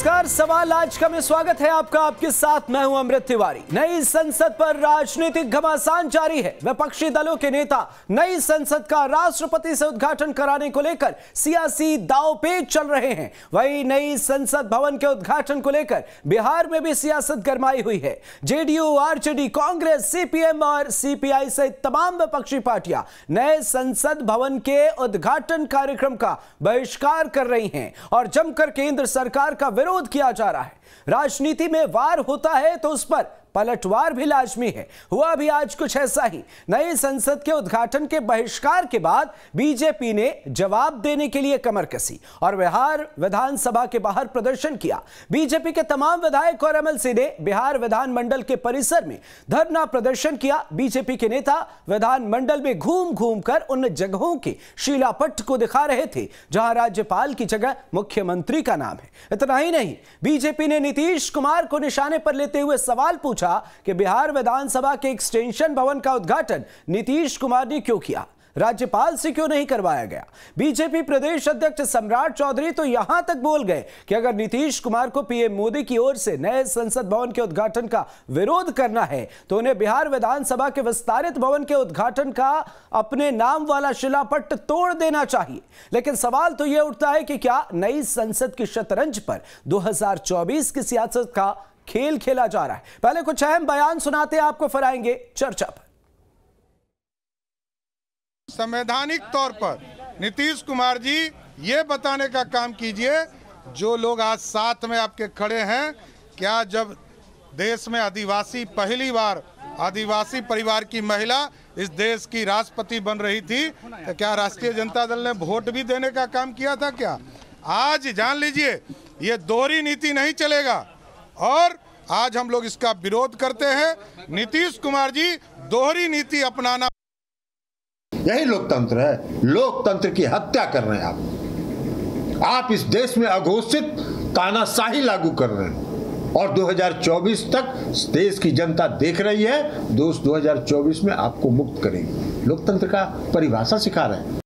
नमस्कार, सवाल आज का में स्वागत है आपका। आपके साथ मैं हूं अमृत तिवारी। नई संसद पर राजनीतिक घमासान जारी है। विपक्षी दलों के नेता नई संसद का राष्ट्रपति से उद्घाटन कराने को लेकर सियासी दांवपेच चल रहे हैं। वहीं नई संसद भवन के उद्घाटन को लेकर बिहार में भी सियासत गरमाई हुई है। जेडीयू, आरजेडी, कांग्रेस, सीपीएम और सीपीआई सहित तमाम विपक्षी पार्टियां नए संसद भवन के उद्घाटन कार्यक्रम का बहिष्कार कर रही हैं और जमकर केंद्र सरकार का विरोध किया जा रहा है। राजनीति में वार होता है तो उस पर पलटवार भी लाजमी है। हुआ भी आज कुछ ऐसा ही। नई संसद के उद्घाटन के बहिष्कार के बाद बीजेपी ने जवाब देने के लिए कमर कसी और बिहार विधानसभा के बाहर प्रदर्शन किया। बीजेपी के तमाम विधायक और एमएलसी ने बिहार विधानमंडल के परिसर में धरना प्रदर्शन किया। बीजेपी के नेता विधानमंडल में घूम घूम कर उन जगहों के शिलापट्ट को दिखा रहे थे जहां राज्यपाल की जगह मुख्यमंत्री का नाम है। इतना ही नहीं, बीजेपी ने नीतीश कुमार को निशाने पर लेते हुए सवाल पूछा कि बिहार विधानसभा के एक्सटेंशन भवन का उद्घाटन नीतीश कुमार ने क्यों किया, राज्यपाल से क्यों नहीं करवाया गया। बीजेपी प्रदेश अध्यक्ष सम्राट चौधरी तो यहां तक बोल गए कि अगर नीतीश कुमार को पीएम मोदी की ओर से नए संसद भवन के उद्घाटन का विरोध करना है तो उन्हें बिहार विधानसभा के विस्तारित भवन के उद्घाटन का अपने नाम वाला शिलापट्ट तोड़ देना चाहिए। लेकिन सवाल तो यह उठता है कि क्या नई संसद की शतरंज पर 2024 की सियासत का खेल खेला जा रहा है। पहले कुछ अहम बयान सुनाते हैं आपको, फिर आएंगे चर्चा पर। संवैधानिक तौर पर नीतीश कुमार जी ये बताने का काम कीजिए, जो लोग आज साथ में आपके खड़े हैं, क्या जब देश में आदिवासी पहली बार आदिवासी परिवार की महिला इस देश की राष्ट्रपति बन रही थी तो क्या राष्ट्रीय जनता दल ने वोट भी देने का काम किया था क्या? आज जान लीजिए ये दोहरी नीति नहीं चलेगा और आज हम लोग इसका विरोध करते हैं। नीतीश कुमार जी दोहरी नीति अपनाना, यही लोकतंत्र है। लोकतंत्र की हत्या कर रहे हैं आप इस देश में अघोषित तानाशाही लागू कर रहे हैं और 2024 तक देश की जनता देख रही है। दोस्त 2024 में आपको मुक्त करेगी। लोकतंत्र का परिभाषा सिखा रहे हैं।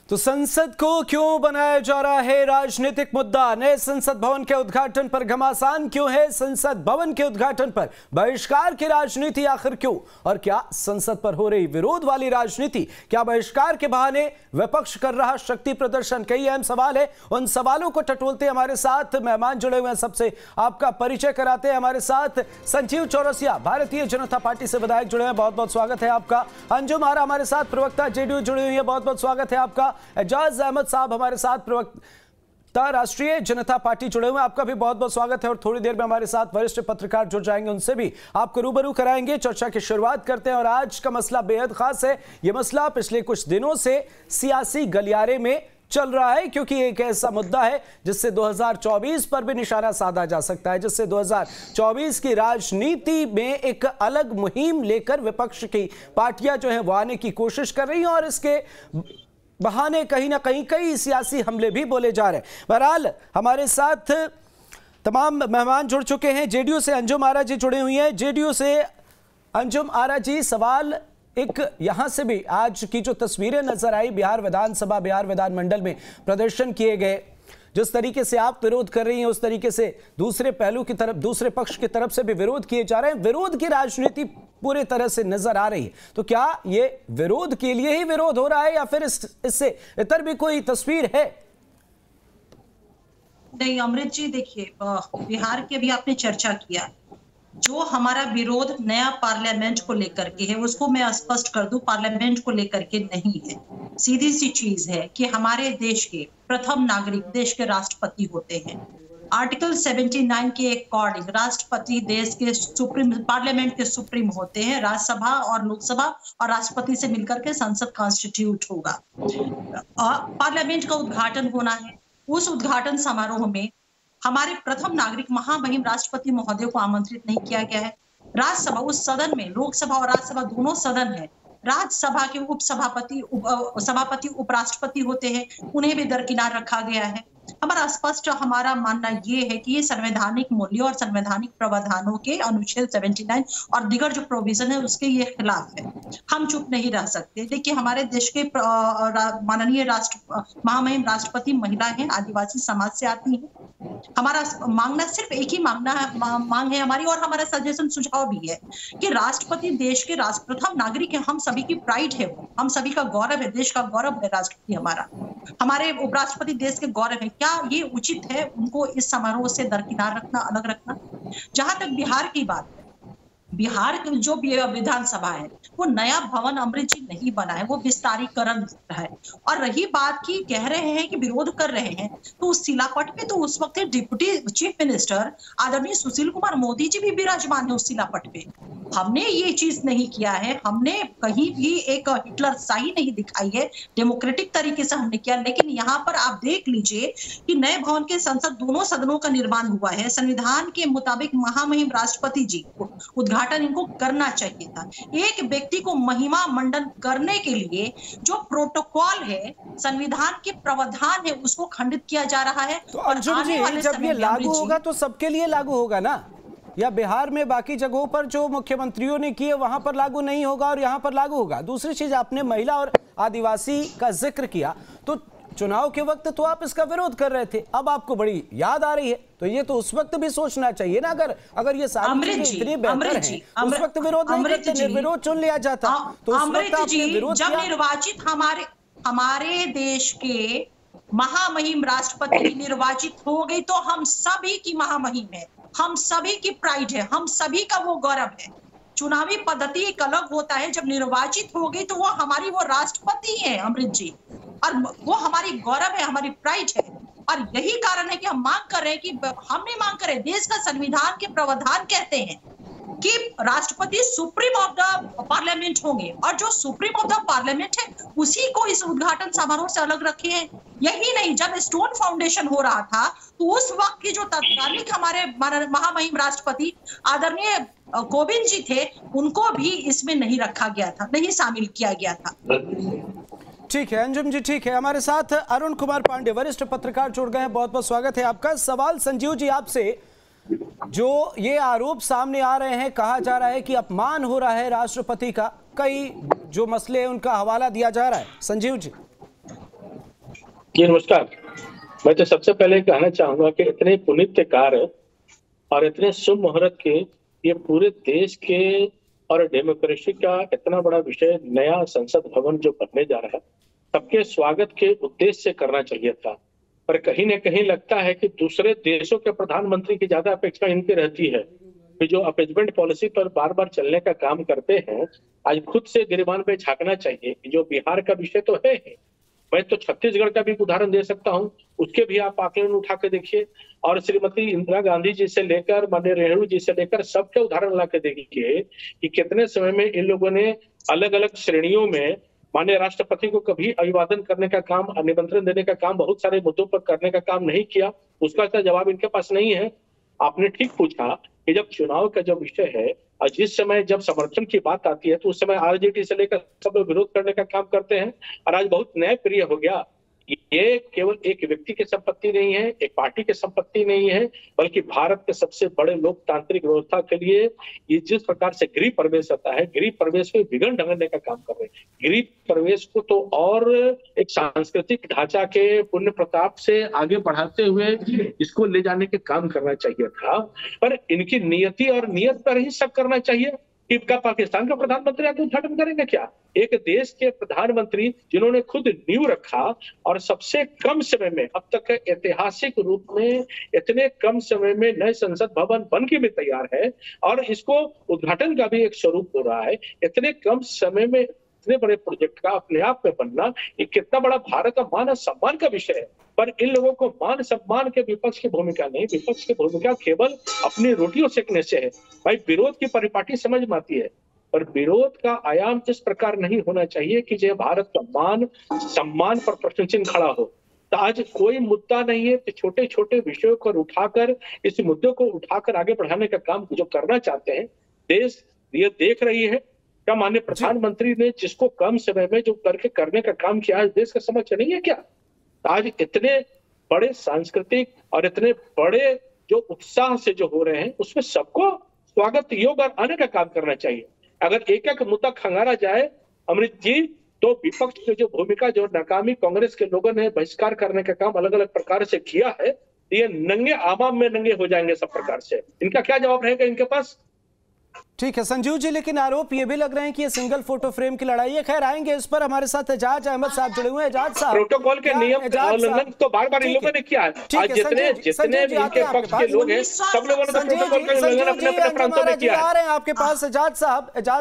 तो संसद को क्यों बनाया जा रहा है राजनीतिक मुद्दा? नए संसद भवन के उद्घाटन पर घमासान क्यों है? संसद भवन के उद्घाटन पर बहिष्कार की राजनीति आखिर क्यों? और क्या संसद पर हो रही विरोध वाली राजनीति, क्या बहिष्कार के बहाने विपक्ष कर रहा शक्ति प्रदर्शन? कई अहम सवाल है। उन सवालों को टटोलते हमारे साथ मेहमान जुड़े हुए हैं। सबसे आपका परिचय कराते हैं। हमारे साथ संजीव चौरसिया, भारतीय जनता पार्टी से विधायक जुड़े हैं, बहुत बहुत स्वागत है आपका। अंजुम आरा हमारे साथ प्रवक्ता जेडीयू जुड़ी हुई है, बहुत बहुत स्वागत है आपका। एजाज अहमद साहब हमारे साथ प्रवक्ता राष्ट्रीय जनता पार्टी जुड़े हुए हैं, आपका भी बहुत बहुत स्वागत है। और थोड़ी देर में हमारे साथ वरिष्ठ पत्रकार जुड़ जाएंगे, उनसे भी आपको रूबरू कराएंगे। चर्चा की शुरुआत करते हैं और आज का मसला बेहद खास है। यह मसला पिछले कुछ दिनों से सियासी गलियारे में चल रहा है क्योंकि एक ऐसा मुद्दा है जिससे 2024 पर भी निशाना साधा जा सकता है, जिससे 2024 की राजनीति में एक अलग मुहिम लेकर विपक्ष की पार्टियां जो है वो आने की कोशिश कर रही हैं और इसके बहाने कहीं ना कहीं कई सियासी हमले भी बोले जा रहे हैं। बहरहाल हमारे साथ तमाम मेहमान जुड़ चुके हैं। जेडीयू से अंजुम आरा जी जुड़े हुई हैं। जेडीयू से अंजुम आरा जी, सवाल एक यहां से भी आज की जो तस्वीरें नजर आई, बिहार विधानसभा, बिहार विधानमंडल में प्रदर्शन किए गए, जिस तरीके से आप विरोध कर रही हैं उस तरीके से दूसरे पहलू की तरफ, दूसरे पक्ष की तरफ से भी विरोध किए जा रहे हैं। विरोध की राजनीति पूरी तरह से नजर आ रही है। तो क्या ये विरोध के लिए ही विरोध हो रहा है या फिर इससे इतर भी कोई तस्वीर है? नहीं अमृत जी, देखिए बिहार की भी आपने चर्चा किया, जो हमारा विरोध नया पार्लियामेंट को लेकर के है उसको मैं स्पष्ट कर दूं, पार्लियामेंट को लेकर के नहीं है। सीधी सी चीज है कि हमारे देश के प्रथम नागरिक देश के राष्ट्रपति होते हैं। आर्टिकल 79 के अकॉर्डिंग राष्ट्रपति देश के सुप्रीम, पार्लियामेंट के सुप्रीम होते हैं। राज्यसभा और लोकसभा और राष्ट्रपति से मिलकर के संसद कॉन्स्टिट्यूट होगा। पार्लियामेंट का उद्घाटन होना है। उस उद्घाटन समारोह में हमारे प्रथम नागरिक महामहिम राष्ट्रपति महोदय को आमंत्रित नहीं किया गया है। राज्यसभा, उस सदन में लोकसभा और राज्यसभा दोनों सदन है। राज्यसभा के उपसभापति, सभापति, उपराष्ट्रपति होते हैं, उन्हें भी दरकिनार रखा गया है। हमारा स्पष्ट हमारा मानना ये है कि ये संवैधानिक मूल्यों और संवैधानिक प्रावधानों के अनुच्छेद 79 और दीगर जो प्रोविजन है उसके ये खिलाफ है। हम चुप नहीं रह सकते। देखिए, हमारे देश के माननीय महामहिम राष्ट्रपति महिला हैं, आदिवासी समाज से आती हैं। हमारा मांगना सिर्फ एक ही मांग है हमारी, और हमारा सजेशन सुझाव भी है कि राष्ट्रपति देश के प्रथम नागरिक है, हम सभी की प्राइड है, वो हम सभी का गौरव है, देश का गौरव है राष्ट्रपति हमारा। हमारे उपराष्ट्रपति देश के गौरव है। क्या ये उचित है उनको इस समारोह से दरकिनार रखना, अलग रखना? जहां तक बिहार की बात है, बिहार की जो विधानसभा है वो नया भवन अमृत जी नहीं बना है, वो विस्तारीकरण है। और रही बात की कह रहे हैं कि विरोध कर रहे हैं, तो उस शिलापट पे तो उस वक्त डिप्टी चीफ मिनिस्टर आदरणीय सुशील कुमार मोदी जी भी विराजमान है उस शिलापट पे। हमने ये चीज नहीं किया है, हमने कहीं भी एक हिटलर शाही नहीं दिखाई है, डेमोक्रेटिक तरीके से हमने किया। लेकिन यहाँ पर आप देख लीजिए कि नए भवन के संसद दोनों सदनों का निर्माण हुआ है। संविधान के मुताबिक महामहिम राष्ट्रपति जी को उद्घाटन इनको करना चाहिए था। एक व्यक्ति को महिमा मंडन करने के लिए जो प्रोटोकॉल है, संविधान के प्रावधान है, उसको खंडित किया जा रहा है। तो अर्जुन जी, जब ये लागू होगा तो सबके लिए लागू होगा ना? या बिहार में बाकी जगहों पर जो मुख्यमंत्रियों ने किए वहां पर लागू नहीं होगा और यहां पर लागू होगा? दूसरी चीज, आपने महिला और आदिवासी का जिक्र किया, तो चुनाव के वक्त तो आप इसका विरोध कर रहे थे, अब आपको बड़ी याद आ रही है, तो ये तो उस वक्त भी सोचना चाहिए ना। अगर ये सारी चीजें इतनी बेहतर हैं, उस वक्त विरोध नहीं करते, निर्विरोध चुन लिया जाता, तो उस वक्त आपने विरोध किया। जब निर्वाचित हमारे देश के महामहिम राष्ट्रपति निर्वाचित हो गई तो हम सभी की महामहिम है, हम सभी की प्राइड है, हम सभी का वो गौरव है। चुनावी पद्धति एक अलग होता है, जब निर्वाचित हो गई तो वो हमारी वो राष्ट्रपति है अमृत जी, और वो हमारी गौरव है, हमारी प्राइड है। और यही कारण है कि हम मांग कर रहे हैं कि हम नहीं मांग कर रहे, देश का संविधान के प्रावधान कहते हैं कि राष्ट्रपति सुप्रीम ऑफ द पार्लियामेंट होंगे, और जो सुप्रीम ऑफ द पार्लियामेंट है उसी को इस उद्घाटन समारोह से अलग रखे हैं। यही नहीं, जब स्टोन फाउंडेशन हो रहा था तो उस वक्त की जो तत्कालिक हमारे महामहिम राष्ट्रपति आदरणीय कोविंद जी थे, उनको भी इसमें नहीं रखा गया था, नहीं शामिल किया गया था। ठीक है अंजुम जी, ठीक है। हमारे साथ अरुण कुमार पांडे, वरिष्ठ पत्रकार, जुड़ गए हैं। बहुत बहुत स्वागत है आपका। सवाल संजीव जी आपसे, जो ये आरोप सामने आ रहे हैं, कहा जा रहा है कि अपमान हो रहा है राष्ट्रपति का, कई जो मसले हैं उनका हवाला दिया जा रहा है। संजीव जी। जी नमस्कार। मैं तो सबसे पहले कहना चाहूंगा कि इतने पुनीत कार्य और इतने शुभ मुहूर्त के, ये पूरे देश के और डेमोक्रेसी का इतना बड़ा विषय, नया संसद भवन जो बनने जा रहा है, सबके स्वागत के उद्देश्य से करना चाहिए था। पर कहीं न कहीं लगता है कि दूसरे देशों के प्रधानमंत्री की ज्यादा अपेक्षा इनकी रहती है कि जो अपीजमेंट पॉलिसी पर बार बार चलने का काम करते हैं, आज खुद से गिरबान पे झांकना चाहिए। जो बिहार का विषय तो है, मैं तो छत्तीसगढ़ का भी उदाहरण दे सकता हूं, उसके भी आप आकलन उठा के देखिए, और श्रीमती इंदिरा गांधी जी से लेकर माननीय नेहरू जी से लेकर सबके उदाहरण ला के देखिए कि कितने समय में इन लोगों ने अलग अलग श्रेणियों में माननीय राष्ट्रपति को कभी अभिवादन करने का काम, निमंत्रण देने का काम, बहुत सारे मुद्दों पर करने का काम नहीं किया। उसका तो जवाब इनके पास नहीं है। आपने ठीक पूछा कि जब चुनाव का जो विषय है और जिस समय जब समर्थन की बात आती है तो उस समय आरजेडी से लेकर सब लोग विरोध करने का काम करते हैं। और आज बहुत न्यायप्रिय हो गया, ये केवल एक व्यक्ति की संपत्ति नहीं है, एक पार्टी की संपत्ति नहीं है, बल्कि भारत के सबसे बड़े लोकतांत्रिक व्यवस्था के लिए ये जिस प्रकार से गृह प्रवेश होता है, गृह प्रवेश में विघ्न डालने का काम कर रहे हैं। गृह प्रवेश को तो और एक सांस्कृतिक ढांचा के पुण्य प्रताप से आगे बढ़ाते हुए इसको ले जाने के काम करना चाहिए था, पर इनकी नियति और नियत पर ही शक करना चाहिए कि पाकिस्तान का प्रधानमंत्री आगे उद्घाटन करेंगे क्या? एक देश के प्रधानमंत्री जिन्होंने खुद नींव रखा और सबसे कम समय में, अब तक ऐतिहासिक रूप में इतने कम समय में नए संसद भवन बन के भी तैयार है और इसको उद्घाटन का भी एक स्वरूप हो रहा है, इतने कम समय में इतने बड़े प्रोजेक्ट का अपने आप में बनना, ये कितना बड़ा भारत का मान और सम्मान का विषय है। पर इन लोगों को मान सम्मान के विपक्ष की भूमिका नहीं, विपक्ष की भूमिका केवल अपनी रोटियों सेकने से है। भाई विरोध की परिपाटी समझ में आती है, पर विरोध का आयाम इस प्रकार नहीं होना चाहिए कि जो भारत का मान सम्मान पर प्रश्न चिन्ह खड़ा हो। तो आज कोई मुद्दा नहीं है, छोटे छोटे विषयों को उठाकर, इस मुद्दे को उठाकर आगे बढ़ाने का काम जो करना चाहते हैं, देश ये देख रही है। क्या माननीय प्रधानमंत्री ने जिसको कम समय में जो करके करने का काम किया है, देश का समक्ष नहीं है क्या? आज इतने बड़े सांस्कृतिक और इतने बड़े जो उत्साह से जो हो रहे हैं, उसमें सबको स्वागत योग्य और आने का काम करना चाहिए। अगर एक एक मुद्दा खंगारा जाए अमृत जी, तो विपक्ष की जो भूमिका, जो नाकामी कांग्रेस के लोगों ने बहिष्कार करने का काम अलग अलग प्रकार से किया है, ये नंगे आवाम में नंगे हो जाएंगे सब प्रकार से। इनका क्या जवाब रहेगा इनके पास? ठीक है संजीव जी, लेकिन आरोप ये भी लग रहे हैं कि ये सिंगल फोटो फ्रेम की लड़ाई है। खैर आएंगे इस पर, हमारे साथ एजाज अहमद साहब जुड़े हुए हैं। एजाज साहब, प्रोटोकॉल के नियम उल्लंघन तो बार बार इन लोगों ने किया है। आज जितने इनके पक्ष के लोग हैं, सब लोगों ने तो प्रोटोकॉल का उल्लंघन अपने अपने प्रांतों में किया है। आ रहे हैं आपके पास एजाज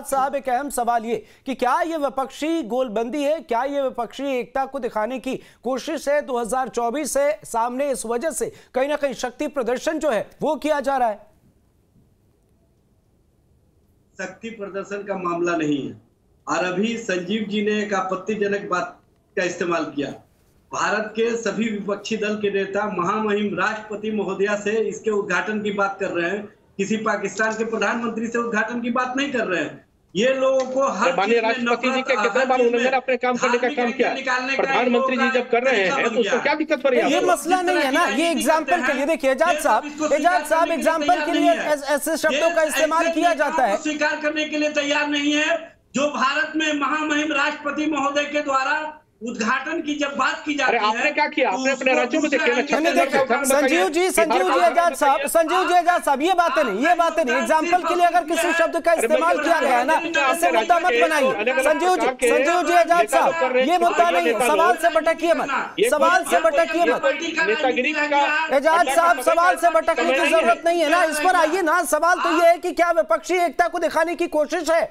साहब, एक अहम सवाल ये कि क्या ये विपक्षी गोलबंदी है, क्या ये विपक्षी एकता को दिखाने की कोशिश है 2024 से सामने, इस वजह से कहीं ना कहीं शक्ति प्रदर्शन जो है वो किया जा रहा है? शक्ति प्रदर्शन का मामला नहीं है। और अभी संजीव जी ने एक आपत्तिजनक बात का इस्तेमाल किया। भारत के सभी विपक्षी दल के नेता महामहिम राष्ट्रपति महोदया से इसके उद्घाटन की बात कर रहे हैं, किसी पाकिस्तान के प्रधानमंत्री से उद्घाटन की बात नहीं कर रहे हैं। ये लोगों को हर माननीय राष्ट्रपति जी के कितने बार उन्होंने अपने काम करने का काम किया, प्रधानमंत्री जी जब कर रहे हैं तो उसको क्या दिक्कत पड़ी? ये मसला नहीं है ना, ये एग्जाम्पल के लिए देखिए एजाज साहब एग्जाम्पल के लिए ऐसे शब्दों का इस्तेमाल किया जाता है। स्वीकार करने के लिए तैयार नहीं है। जो भारत में महामहिम राष्ट्रपति महोदय के द्वारा उद्घाटन की जब बात की जाती है, आपने क्या किया? आपने अपने राज्यों में देखिए संजीव जी आजाद साहब, ये बातें नहीं, एग्जाम्पल के लिए अगर किसी शब्द का इस्तेमाल किया गया है ना, इससे मुद्दा मत बनाइए। संजीव जी आजाद साहब, ये मुद्दा नहीं है, सवाल से भटकिए मत। एजाज साहब, सवाल से भटकने की जरूरत नहीं है ना, इस पर आइए ना। सवाल तो ये है कि क्या विपक्षी एकता को दिखाने की कोशिश है,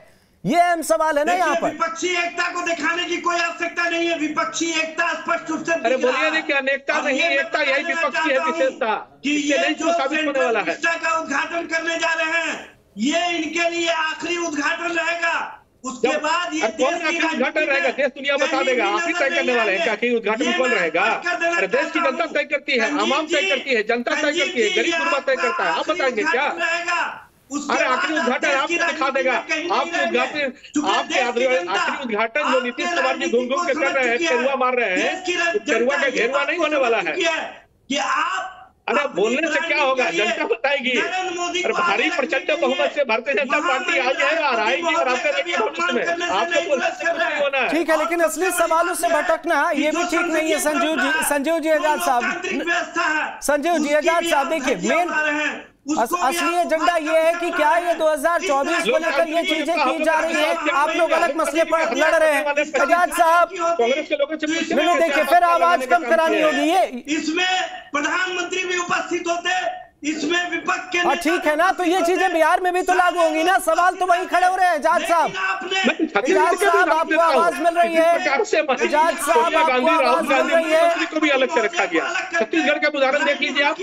ये अहम सवाल है ना यहाँ पर। विपक्षी एकता को दिखाने की कोई आवश्यकता नहीं है। विपक्षी एकता स्पष्ट रूप से, अरे बोलिए नहीं कि अनेकता नहीं, एकता यही विपक्षी है विशेषता, कि ये जो साबित होने वाला है का उद्घाटन करने जा रहे हैं, ये इनके लिए आखिरी उद्घाटन रहेगा। उसके बाद ये उद्घाटन रहेगा, देश दुनिया बता देगा। आप ही तय करने वाले हैं क्या उद्घाटन कौन रहेगा? अरे देश की जनता तय करती है, आवाम तय करती है, जनता तय करती है, गरीब गुरबा तय करता है। आप बताएंगे क्या? अरे आखिरी उद्घाटन आपको दिखा देगा। आखिरी उद्घाटन जो नीतीश कुमार जी घूम घूम के कर रहे हैं, केरुआ मार रहे हैं, केरुआ का घेरुआ नहीं होने वाला है। अरे बोलने से क्या होगा, जनता बताएगी। अरे भारी प्रचंड बहुमत से भारतीय जनता पार्टी आई है और आएगी और आपने देखिए भविष्य में आपको बोलने से कुछ नहीं होना है। ठीक है, लेकिन असली सवालों से भटकना ये भी ठीक नहीं है। संजीव जी आजाद साहब, देखिए मेन असली एजेंडा ये है कि क्या ये 2024 को लेकर ये चीजें की जा रही है, आप लोग अलग मसले पर लड़ रहे हैं। एजाज साहब, कांग्रेस के लोगों से देखिए फिर आवाज कम करानी होगी। ये इसमें प्रधानमंत्री भी उपस्थित होते, इसमें विपक्ष के, हाँ ठीक है ना, तो ये चीजें बिहार में भी तो लागू होंगी ना। सवाल तो वही खड़े हो रहे हैं। एजाज साहब, आपको आवाज मिल रही है? एजाज साहब, आपको आवाज मिल रही है? को भी अलग से रखा गया। छत्तीसगढ़ का उदाहरण देख लीजिए आप।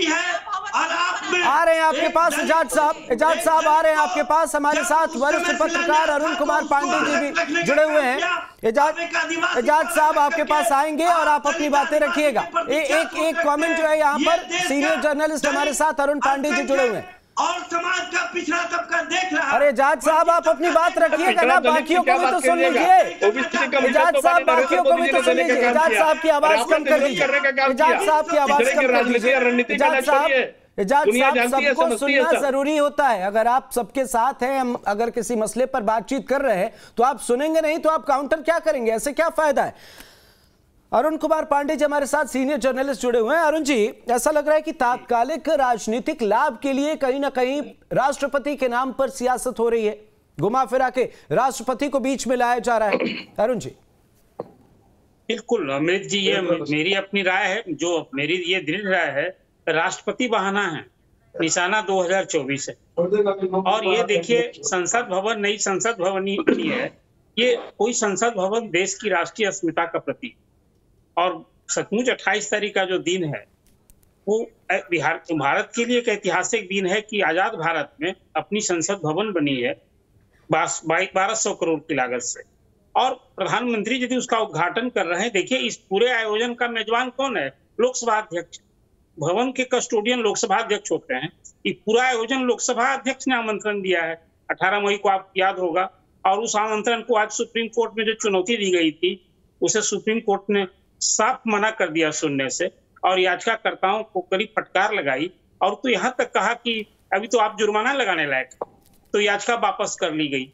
आ रहे हैं आपके पास एजाज साहब आ रहे हैं आपके पास। हमारे साथ वरिष्ठ पत्रकार अरुण कुमार पांडे जी भी जुड़े हुए हैं। एजाज साहब आपके पास आएंगे और आप अपनी बातें रखिएगा। एक कमेंट जो है यहाँ पर, सीनियर जर्नलिस्ट हमारे साथ अरुण पांडे जी जुड़े हुए हैं और समाज का पिछड़ा तबका देख रहा है। अरे एजाज साहब आप अपनी बात रखिएगा ना, बाकियों को भी तो सुन लीजिए। एजाज साहब बाकियों को भी तो सुन लीजिए। एजाज साहब की आवाज कम कर दीजिए। एजाज साहब की आवाज कम कर दीजिए। एजाज साहब, सबको सुनना जरूरी होता है। अगर आप सबके साथ हैं, हम अगर किसी मसले पर बातचीत कर रहे हैं तो आप सुनेंगे नहीं तो आप काउंटर क्या करेंगे? ऐसे क्या फायदा है? अरुण कुमार पांडे जी हमारे साथ सीनियर जर्नलिस्ट जुड़े हुए हैं। अरुण जी, ऐसा लग रहा है कि तात्कालिक राजनीतिक लाभ के लिए कहीं ना कहीं राष्ट्रपति के नाम पर सियासत हो रही है, घुमा फिरा के राष्ट्रपति को बीच में लाया जा रहा है। अरुण जी। बिल्कुल अमृत जी, ये मेरी अपनी राय है, जो मेरी ये दृढ़ राय है, राष्ट्रपति बहाना है, निशाना 2024 है। और ये देखिए संसद भवन नई संसद भवन नहीं है, ये कोई संसद भवन देश की राष्ट्रीय अस्मिता का प्रतीक। और सचमुच 28 तारीख का जो दिन है वो भारत के लिए एक ऐतिहासिक दिन है कि आजाद भारत में अपनी संसद भवन बनी है 1200 करोड़ की लागत से, और प्रधानमंत्री यदि उसका उद्घाटन कर रहे हैं। देखिए इस पूरे आयोजन का मेजबान कौन है? लोकसभा अध्यक्ष। भवन के कस्टोडियन लोकसभा अध्यक्ष होते हैं। ये पूरा आयोजन लोकसभा अध्यक्ष ने आमंत्रण दिया है 18 मई को, आपको याद होगा। और उस आमंत्रण को आज सुप्रीम कोर्ट में जो चुनौती दी गई थी, उसे सुप्रीम कोर्ट ने साफ मना कर दिया सुनने से। और याचिकाकर्ताओं को कड़ी फटकार लगाई, और तो यहाँ तक कहा कि अभी तो आप जुर्माना लगाने लायक, तो याचिका वापस कर ली गई।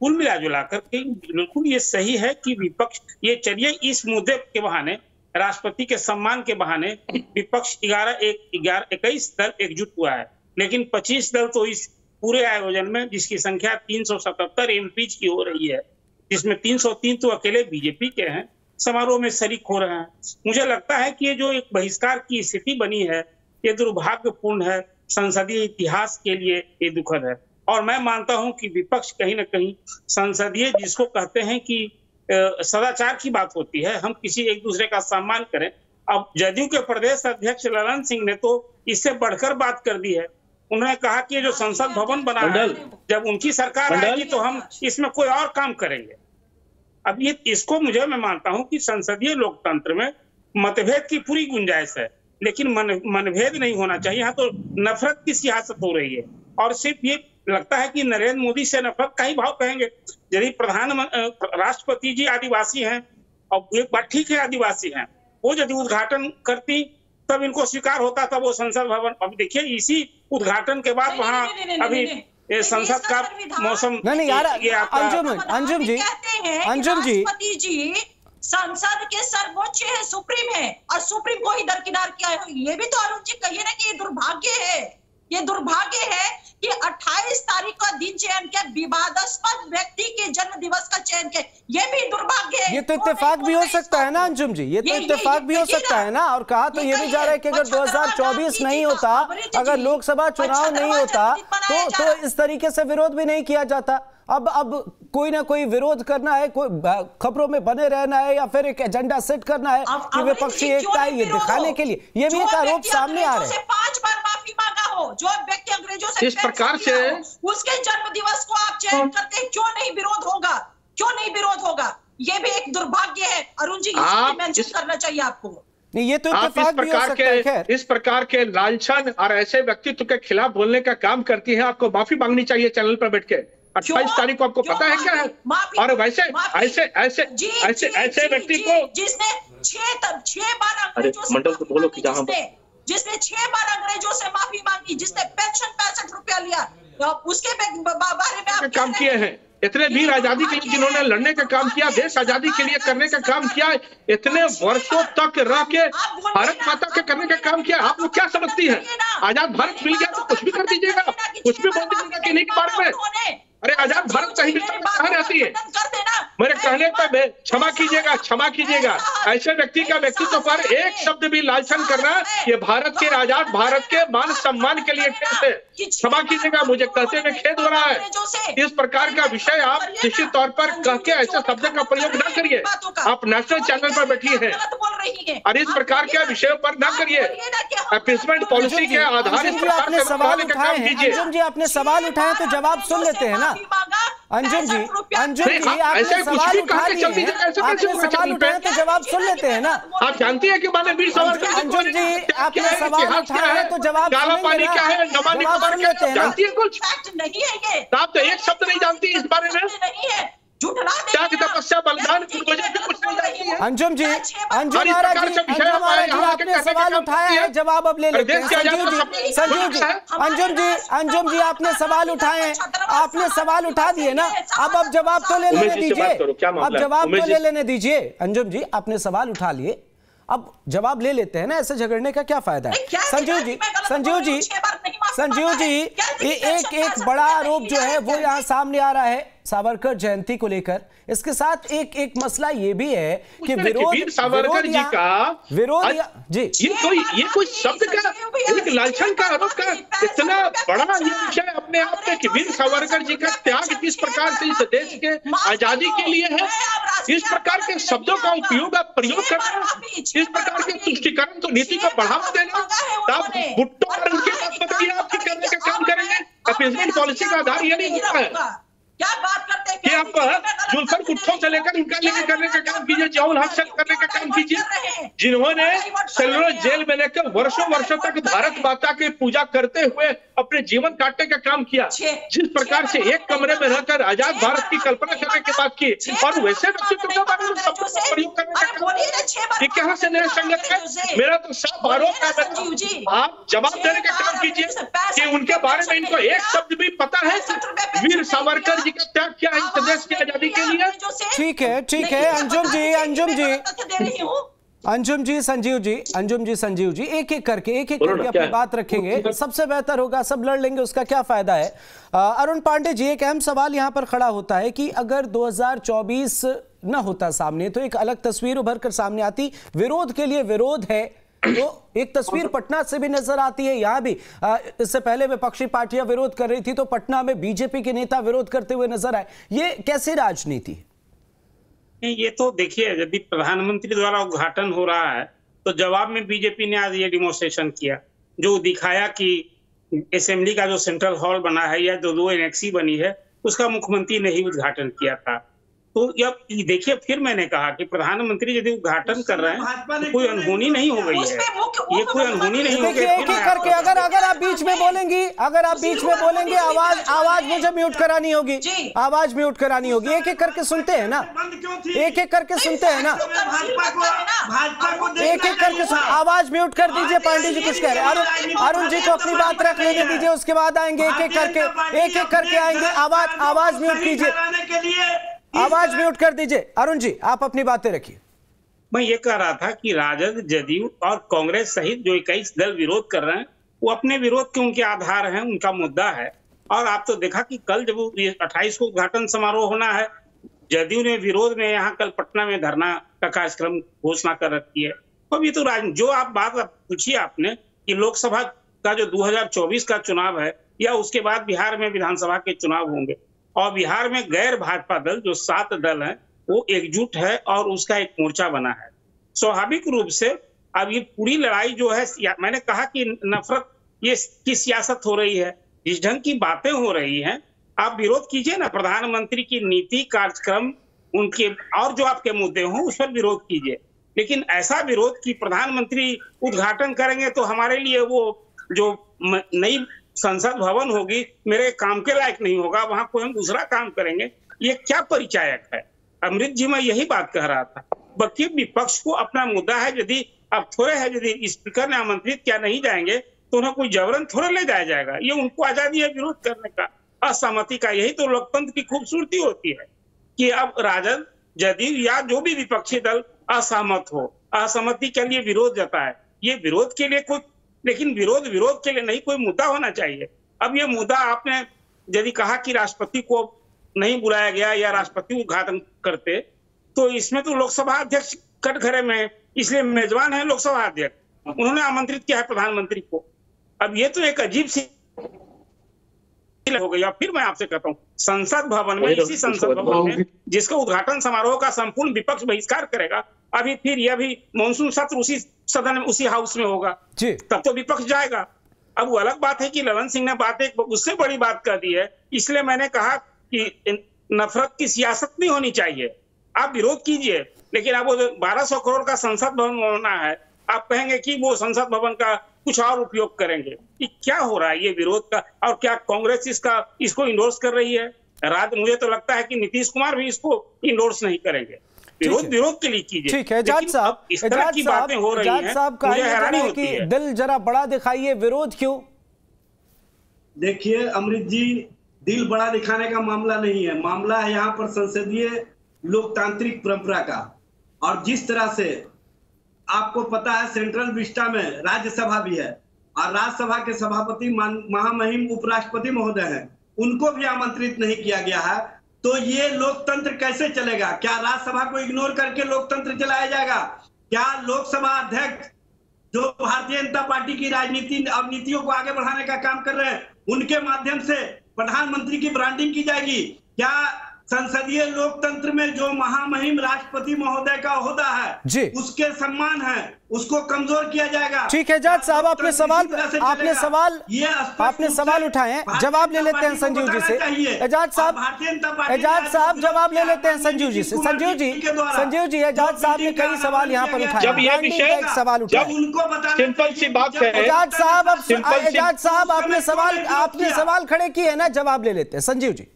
कुल मिला जुलाकर के बिल्कुल ये सही है कि विपक्ष, ये चलिए इस मुद्दे के बहाने, राष्ट्रपति के सम्मान के बहाने विपक्ष 21 दल एकजुट हुआ है, लेकिन 25 दल तो इस पूरे आयोजन में, जिसकी संख्या 377 एमपी की हो रही है, जिसमें 303 तो अकेले बीजेपी के हैं, समारोह में शरीक हो रहे हैं। मुझे लगता है कि ये जो एक बहिष्कार की स्थिति बनी है, ये दुर्भाग्यपूर्ण है, संसदीय इतिहास के लिए ये दुखद है। और मैं मानता हूं कि विपक्ष कहीं ना कहीं संसदीय, जिसको कहते हैं कि सदाचार की बात होती है, हम किसी एक दूसरे का सम्मान करें। अब जदयू के प्रदेश अध्यक्ष ललन सिंह ने तो इससे बढ़कर बात कर दी है। उन्होंने कहा कि जो संसद भवन बना है, जब उनकी सरकार आएगी तो हम इसमें कोई और काम करेंगे। अब ये इसको मैं मानता हूं कि संसदीय लोकतंत्र में मतभेद की पूरी गुंजाइश है, लेकिन मनभेद नहीं होना चाहिए। यहाँ तो नफरत की सियासत हो रही है, और सिर्फ ये लगता है कि नरेंद्र मोदी से नफरत का ही भाव कहेंगे। यदि राष्ट्रपति जी आदिवासी हैं, और एक बात ठीक है आदिवासी हैं, वो यदि उद्घाटन करती तब इनको स्वीकार होता था वो संसद भवन। अब देखिए इसी उद्घाटन के बाद वहाँ अभी संसद का मौसम नहीं यार, अंजुम जी संसद के सर्वोच्च है, सुप्रीम है, और सुप्रीम को ही दरकिनार किया है। ये भी तो अरुण जी कहिए ना कि ये दुर्भाग्य है, ये दुर्भाग्य है कि 28 तारीख का दिन चयन किया, विवादास्पद व्यक्ति के जन्म दिवस का चयन किया, ये भी दुर्भाग्य है। ये तो इत्तेफाक भी हो सकता है ना अंजुम जी, ये तो इत्तेफाक भी हो सकता है ना। और कहा तो ये भी जा रहा है कि अगर 2024 नहीं होता, अगर लोकसभा चुनाव नहीं होता, तो इस तरीके से विरोध भी नहीं किया जाता। अब कोई ना कोई विरोध करना है, कोई खबरों में बने रहना है, या फिर एक एजेंडा सेट करना है कि विपक्षी एकता है, ये दिखाने के लिए ये भी एक आरोप सामने आ रहा है। 5 बार माफी मांगा हो जो व्यक्ति अंग्रेजों से इस प्रकार से उसके जन्म दिवस को आप चयन करते हैं, क्यों नहीं विरोध होगा, क्यों नहीं विरोध होगा? ये भी एक दुर्भाग्य है अरुण जी, मेंशन करना चाहिए आपको। नहीं, ये तो इत्तेफाक भी हो सकता है। इस प्रकार के लांछन और ऐसे व्यक्तित्व के खिलाफ बोलने का काम करती है, आपको माफी मांगनी चाहिए चैनल पर बैठ के। 28 तारीख को आपको पता है क्या है? और वैसे ऐसे व्यक्ति को जिसने 6 बार मंडल को बोलो कि जिसने 6 बार अंग्रेजों से माफी मांगी, जिसने पेंशन 65 रुपया लिया, उसके बारे में आप काम किए हैं। इतने वीर आजादी के लिए जिन्होंने लड़ने का काम किया, देश आजादी के लिए करने का काम किया, इतने वर्षों तक रह के भारत माता के करने का काम किया, आप लोग क्या समझती हैं? आजाद भारत मिल गया तो कुछ भी कर दीजिएगा, कुछ भी बोल दीजिएगा कि नहीं के बारे में। अरे आजाद भारत कहीं भी कहाँ रहती है? मेरे कहने पर क्षमा कीजिएगा, ऐसे व्यक्ति का व्यक्तित्व पर एक शब्द भी लांछन करना, ये भारत के आजाद भारत के मान सम्मान के लिए खेद है। क्षमा कीजिएगा, मुझे कहते हुए खेद हो रहा है। इस प्रकार का विषय आप निश्चित तौर पर कह के ऐसे शब्द का प्रयोग न करिए। आप नेशनल चैनल पर बैठी हैं और इस प्रकार के विषयों पर न करिए। अपीसमेंट पॉलिसी के आधार पर आपने सवाल उठाए हैं, अंजुम जी आपने सवाल उठाए तो जवाब सुन लेते हैं ना। अंजुम जी आपने सवाल उठा लिए हैं, आपने सवाल उठाए तो जवाब सुन लेते हैं ना। आप जानती है कि मैंने 20 सावरकर अंजुम जी आपने सवाल उठाया है तो जवाब पानी क्या है, नमानी खबर क्या है, जानती है कुछ? नहीं है ये, आप तो एक शब्द नहीं जानती इस बारे में। नहीं है, त्याग तपस्या बलिदान कुछ नहीं जानती है। अंजुम जी आपने सवाल उठाया है, जवाब अब ले लेते हैं। अंजुम जी आपने सवाल उठाए हैं, आपने सवाल उठा दिए ना, अब जवाब तो ले लेने दीजिए, अब जवाब तो ले लेने दीजिए। अंजुम जी आपने सवाल उठा लिए, अब जवाब ले लेते हैं ना, ऐसे झगड़ने का क्या फायदा है? संजीव जी एक बड़ा आरोप जो है वो यहाँ सामने आ रहा है सावरकर जयंती को लेकर। इसके साथ एक मसला ये भी है कि वीर सावरकर जी का विरोध ये कोई शब्द का एक लांछन का आरोप का इतना बड़ा ये विषय अपने आप में कि वीर सावरकर जी का त्याग किस प्रकार से इस देश के आजादी के लिए है, इस प्रकार के शब्दों का उपयोग आप प्रयोग करना, इस प्रकार के तुष्टिकरण तो नीति को बढ़ावा देना, आप भुट्टो और उनके बात बताइए आप करने का काम करेंगे। अपीसमेंट पॉलिसी का आधार ये नहीं होता है। क्या बात करते हैं? कि आप जुल्फर गुट्ठों से लेकर इनका लेके करने का काम कीजिए, जौल हक से करने का काम कीजिए, जिन्होंने सेलुलर जेल में लेकर वर्षों वर्षों तक भारत माता की पूजा करते हुए अपने जीवन काटने का काम किया। जिस प्रकार से एक कमरे में रहकर आजाद भारत की कल्पना करने की बात की, और वैसे व्यक्तित्व का प्रयोग करने का काम, ये कहां से नया संगत है? मेरा तो साफ आरोप है, आप जवाब देने का काम कीजिए कि उनके बारे में इनको एक शब्द भी पता है? वीर सावरकर जी का त्याग किया इस देश की आजादी के लिए। ठीक है अंजुम जी, संजीव जी, एक एक करके अपनी बात रखेंगे, सबसे बेहतर होगा। सब लड़ लेंगे, उसका क्या फायदा है। अरुण पांडे जी, एक अहम सवाल यहां पर खड़ा होता है कि अगर 2024 न होता सामने तो एक अलग तस्वीर उभर कर सामने आती। विरोध के लिए विरोध है तो एक तस्वीर पटना से भी नजर आती है, यहां भी इससे पहले विपक्षी पार्टियां विरोध कर रही थी तो पटना में बीजेपी के नेता विरोध करते हुए नजर आए। ये कैसी राजनीति है? ये तो देखिए, यदि प्रधानमंत्री द्वारा उद्घाटन हो रहा है तो जवाब में बीजेपी ने आज ये डिमोन्स्ट्रेशन किया, जो दिखाया कि असेंबली का जो सेंट्रल हॉल बना है या जो 2 एनेक्सी बनी है उसका मुख्यमंत्री ने ही उद्घाटन किया था। तो अब देखिए, फिर मैंने कहा कि प्रधानमंत्री यदि उद्घाटन कर रहे हैं तो कोई अनहोनी नहीं हो गई है, ये कोई अनहोनी नहीं हो गई। एक एक करके अगर आप बीच में बोलेंगी, आवाज मुझे म्यूट करानी होगी, आवाज म्यूट करानी होगी। एक एक करके सुनते हैं ना, एक एक करके आवाज म्यूट कर दीजिए। पांडे जी कुछ कह रहे हैं, अरुण जी को अपनी बात रख लेने दीजिए, उसके बाद आएंगे एक एक करके आएंगे। आवाज म्यूट कीजिए, आवाज म्यूट कर दीजिए। अरुण जी, आप अपनी बातें रखिए। मैं ये कह रहा था कि राजद, जदयू और कांग्रेस सहित जो 21 दल विरोध कर रहे हैं वो अपने विरोध के उनके आधार हैं, उनका मुद्दा है। और आप तो देखा कि कल जब 28 को उद्घाटन समारोह होना है, जदयू ने विरोध में यहाँ कल पटना में धरना का कार्यक्रम घोषणा कर रखी है। अब ये तो जो आप बात पूछिए आपने कि लोकसभा का जो 2024 का चुनाव है या उसके बाद बिहार में विधानसभा के चुनाव होंगे, और बिहार में गैर भाजपा दल जो 7 दल हैं वो एकजुट है और उसका एक मोर्चा बना है। स्वाभाविक रूप से अब ये पूरी लड़ाई जो है, मैंने कहा कि नफरत ये की सियासत हो रही है, जिस ढंग की बातें हो रही हैं, आप विरोध कीजिए ना। प्रधानमंत्री की नीति, कार्यक्रम, उनके और जो आपके मुद्दे हों उस पर विरोध कीजिए, लेकिन ऐसा विरोध कि प्रधानमंत्री उद्घाटन करेंगे तो हमारे लिए वो जो नई संसद भवन होगी मेरे काम के लायक नहीं होगा, वहां कोई हम दूसरा काम करेंगे, ये क्या परिचायक है? अमृत जी, मैं यही बात कह रहा था। बाकी विपक्ष को अपना मुद्दा है, यदि अब थोड़े है, यदि स्पीकर ने आमंत्रित क्या नहीं जाएंगे तो उन्हें कोई जबरन थोड़े ले जाया जाएगा। ये उनको आजादी है विरोध करने का, असहमति का। यही तो लोकतंत्र की खूबसूरती होती है कि अब राजद, जदयू या जो भी विपक्षी दल असहमत हो, असहमति के लिए विरोध जताए, ये विरोध के लिए कोई, लेकिन विरोध के लिए नहीं, कोई मुद्दा होना चाहिए। अब ये मुद्दा आपने यदि कहा कि राष्ट्रपति को नहीं बुलाया गया या राष्ट्रपति उद्घाटन करते, तो इसमें तो लोकसभा अध्यक्ष कटघरे में, इसलिए मेजबान है लोकसभा अध्यक्ष, उन्होंने आमंत्रित किया है प्रधानमंत्री को। अब ये तो एक अजीब सी हो गई। अब फिर मैं आपसे कहता हूँ, संसद भवन में, इसी संसद भवन में जिसका उद्घाटन समारोह का संपूर्ण विपक्ष बहिष्कार करेगा, अभी फिर यह भी मानसून सत्र उसी सदन में, उसी हाउस में होगा, तब तो विपक्ष जाएगा। अब वो अलग बात है कि ललन सिंह ने बात एक उससे बड़ी बात कर दी है, इसलिए मैंने कहा कि नफरत की सियासत नहीं होनी चाहिए। आप विरोध कीजिए, लेकिन अब वो 1200 करोड़ का संसद भवन बनना है, आप कहेंगे कि वो संसद भवन का कुछ और उपयोग करेंगे। ये क्या हो रहा है ये विरोध का? और क्या कांग्रेस इसको इंडोर्स कर रही है? मुझे तो लगता है कि नीतीश कुमार भी इसको इंडोर्स नहीं करेंगे। विरोध के लिए कीजिए। ठीक है जाट साहब, इस तरह की बातें हो रही हैं, मुझे हैरानी होती है। दिल जरा बड़ा दिखाइए, विरोध क्यों? देखिए अमृत जी, दिल बड़ा दिखाने का मामला नहीं है, मामला है यहाँ पर संसदीय लोकतांत्रिक परंपरा का। और जिस तरह से आपको पता है सेंट्रल विस्टा में राज्यसभा भी है और राज्यसभा के सभापति महामहिम उपराष्ट्रपति महोदय हैं, उनको भी आमंत्रित नहीं किया गया है। तो ये लोकतंत्र कैसे चलेगा? क्या राज्यसभा को इग्नोर करके लोकतंत्र चलाया जाएगा? क्या लोकसभा अध्यक्ष जो भारतीय जनता पार्टी की राजनीति और नीतियों को आगे बढ़ाने का काम कर रहे हैं, उनके माध्यम से प्रधानमंत्री की ब्रांडिंग की जाएगी? क्या संसदीय लोकतंत्र में जो महामहिम राष्ट्रपति महोदय का ओहदा है जी, उसके सम्मान है, उसको कमजोर किया जाएगा। ठीक है एजाज साहब, आपने सवाल उठाए, जवाब ले लेते हैं संजीव जी से। एजाज साहब जवाब ले लेते हैं संजीव जी से। संजीव जी एजाज साहब ने कई सवाल यहाँ पर उठाए, जब ये विषय सवाल उठाए, सिंपल सी बात है एजाज साहब आपने सवाल खड़े किए हैं ना, जवाब ले लेते हैं संजीव जी।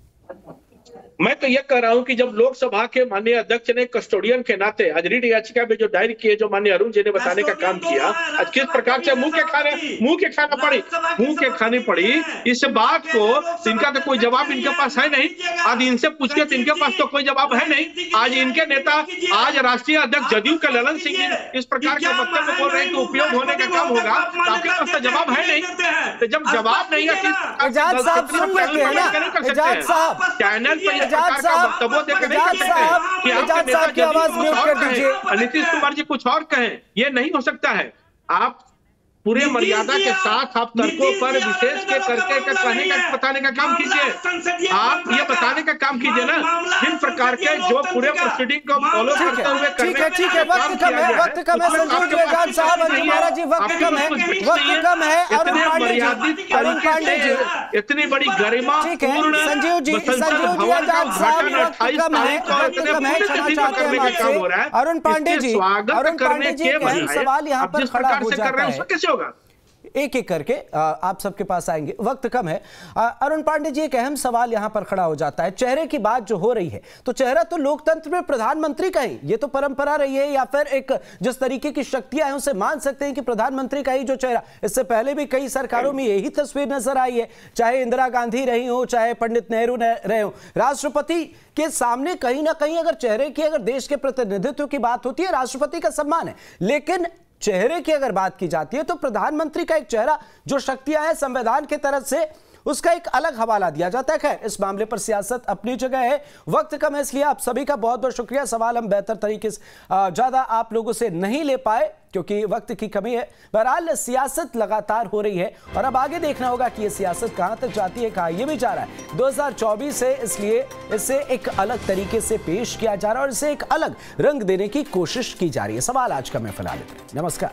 मैं तो यह कह रहा हूं कि जब लोकसभा के माननीय अध्यक्ष ने कस्टोडियन के नाते आज रीट याचिका में जो दायर किए, जो माननीय अरुण जी ने बताने का काम किया, आज किस प्रकार से मुंह के खानी पड़ी इस बात को, इनका तो कोई जवाब इनके पास है नहीं। आज इनसे पूछिए तो इनके पास तो कोई जवाब है नहीं। आज इनके नेता, आज राष्ट्रीय अध्यक्ष जदयू के ललन सिंह जी इस प्रकार के वक्तव्य बोल रहे हैं कि उपयोग होने का काम होगा, तो आपके पास तो जवाब है नहीं। तो जब जवाब नहीं है चैनल पर एजाज साहब की आवाज म्यूट कर दीजिए। नीतीश कुमार जी कुछ और कहें, ये नहीं हो सकता है। आप पूरे मर्यादा के साथ आप तर्कों पर विशेष के करके कहने का बताने का काम कीजिए। आप ये बताने का काम कीजिए ना, जिन प्रकार के जो पूरे प्रोसीडिंग को फॉलो करते हुए ठीक है वक्त कम है संजीव जी, एजाज साहब हमारा जी वक्त कम है अरुण पांडे जी, इतनी बड़ी गरिमा संजीव जी एजाज साहब वक्त कम है, क्षमा चाहते हैं आपसे। अरुण पांडे जी सवाल यहाँ पर खड़ा हो जाता है, एक एक करके आप सबके पास आएंगे, वक्त कम है। अरुण पांडे जी, एक अहम सवाल यहां पर खड़ा हो जाता है, चेहरे की बात जो हो रही है, तो चेहरा तो लोकतंत्र में प्रधानमंत्री का ही, ये तो परंपरा रही है, या फिर एक जिस तरीके की शक्तियां हैं उसे मान सकते हैं कि प्रधानमंत्री का ही जो चेहरा, इससे पहले भी कई सरकारों में यही तस्वीर नजर आई है, चाहे इंदिरा गांधी रही हो, चाहे पंडित नेहरू रहे हो। राष्ट्रपति के सामने कहीं ना कहीं अगर चेहरे की, अगर देश के प्रतिनिधित्व की बात होती है, राष्ट्रपति का सम्मान है, लेकिन चेहरे की अगर बात की जाती है तो प्रधानमंत्री का एक चेहरा, जो शक्तियां हैं संविधान की तरफ से, उसका एक अलग हवाला दिया जाता है। खैर, इस मामले पर सियासत अपनी जगह है, वक्त कम है, इसलिए आप सभी का बहुत बहुत शुक्रिया। सवाल हम बेहतर तरीके से ज्यादा आप लोगों से नहीं ले पाए क्योंकि वक्त की कमी है। बहरहाल सियासत लगातार हो रही है और अब आगे देखना होगा कि यह सियासत कहां तक जाती है, कहां ये भी जा रहा है। 2024 है, इसलिए इसे एक अलग तरीके से पेश किया जा रहा है और इसे एक अलग रंग देने की कोशिश की जा रही है। सवाल आज का मैं फिलहाल, नमस्कार।